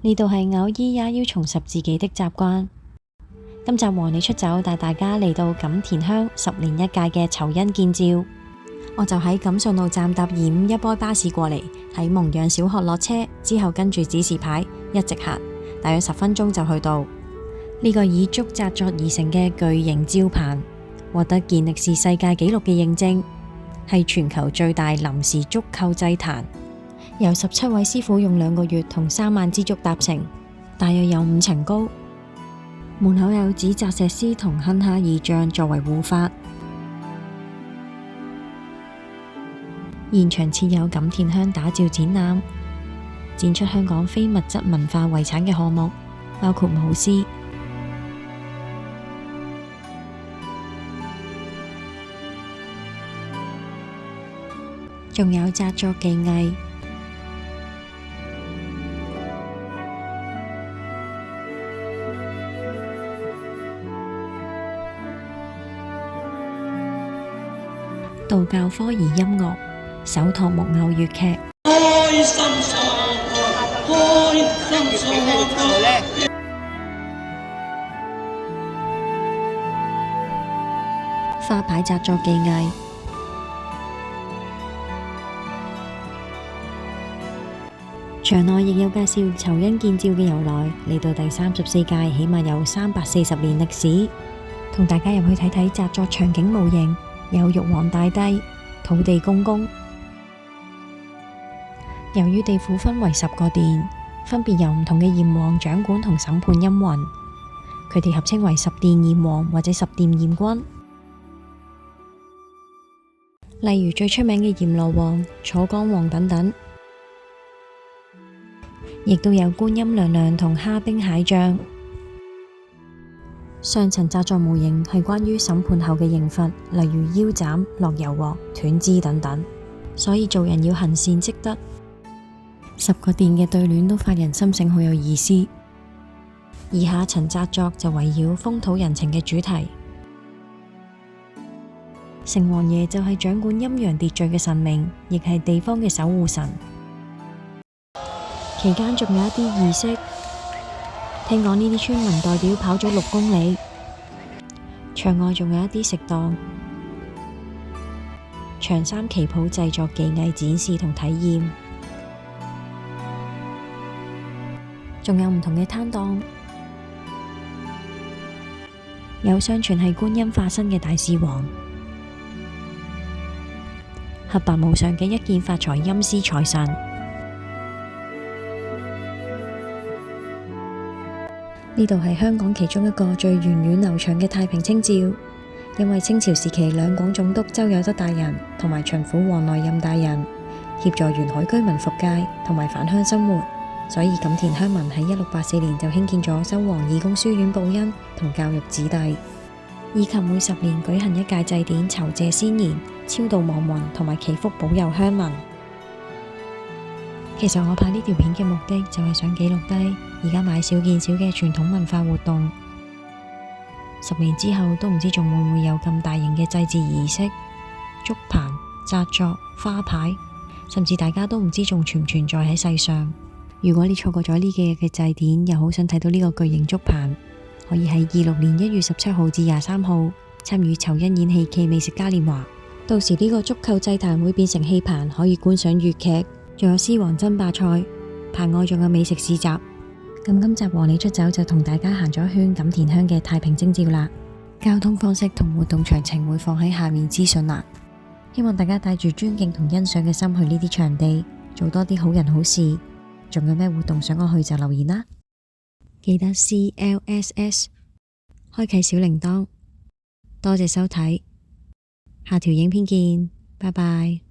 呢度係偶爾也要重拾自己的習慣。今集和你出走帶大家嚟到錦田鄉10年一屆嘅酬恩見照。我就喺錦順路站搭251巴士過嚟，喺蒙陽小學落車之後跟住指示牌一直行，大約10分鐘就去到呢個以竹紮作而成嘅巨型照棚，獲得健力士世界紀錄嘅認證，係全球最大臨時竹構祭壇，由17位師傅用2個月同3萬支竹搭成，大約有5層高。門口有紙紮石獅同亨哈爾像作為護法。現場設有錦田鄉打照展覽，展出香港非物質文化遺產嘅項目，包括舞獅，仲有紮作技藝。道教科儀音樂、手托木偶粵劇、花牌紮作技藝。場內亦有介紹酬恩見照嘅由來，嚟到第34屆，起碼有340年歷史。同大家入去睇睇紮作場景模型，有玉皇大帝、土地公公。由於地府分為10個殿，分別由唔同嘅閻王掌管同審判陰魂，佢哋合稱為10殿閻王或者10殿閻君。例如最出名嘅閻羅王、楚江王等等，亦都有觀音娘娘同蝦兵蟹將。上層紮作模型係關於審判後嘅刑罰，例如腰斬、落油鑊、斷肢等等，所以做人要行善積德。10個殿嘅對聯都發人心醒，好有意思。而下層紮作就圍繞風土人情嘅主題。城隍爺就係掌管陰陽秩序嘅神明，亦係地方嘅守護神。期間仲有一啲儀式，聽講呢啲村民代表跑咗6公里。場外仲有一啲食檔、長衫旗袍製作技藝展示同體驗，仲有唔同嘅攤檔，有相傳係觀音化身嘅大士王，黑白無常嘅一件發財陰司財神。呢度係香港其中一個最源遠流長嘅太平清醮，因為清朝時期兩廣總督周有德大人同埋巡撫黃來任大人協助沿海居民復界同埋返鄉生活，所以錦田鄉民喺1684年就興建咗修黃義公書院報恩同教育子弟，以及每10年舉行一屆祭典，酬謝先賢、超度亡魂同埋祈福保佑鄉民。其實我拍呢條片嘅目的就係想記錄低而家買少見少嘅傳統文化活動。10年之後都唔知仲會唔會有咁大型嘅祭祀儀式、竹棚、紮作、花牌，甚至大家都唔知仲存唔存在喺世上。如果你錯過咗呢幾日嘅祭典，又好想睇到呢個巨型竹棚，可以喺26年1月17號至23號參與酬恩演戲暨美食嘉年華。到時呢個竹構祭壇會變成戲棚，可以觀賞粵劇，仲有獅王爭霸賽，棚外仲有美食市集。咁今集和你出走就同大家行咗一圈錦田鄉嘅太平清醮啦。交通方式同活動詳情會放喺下面資訊欄。希望大家帶住尊敬同欣賞嘅心去呢啲場地，做多啲好人好事。仲有咩活動想我去就留言啦。記得 CLSS 開啟小鈴鐺。多謝收睇，下條影片見，拜拜。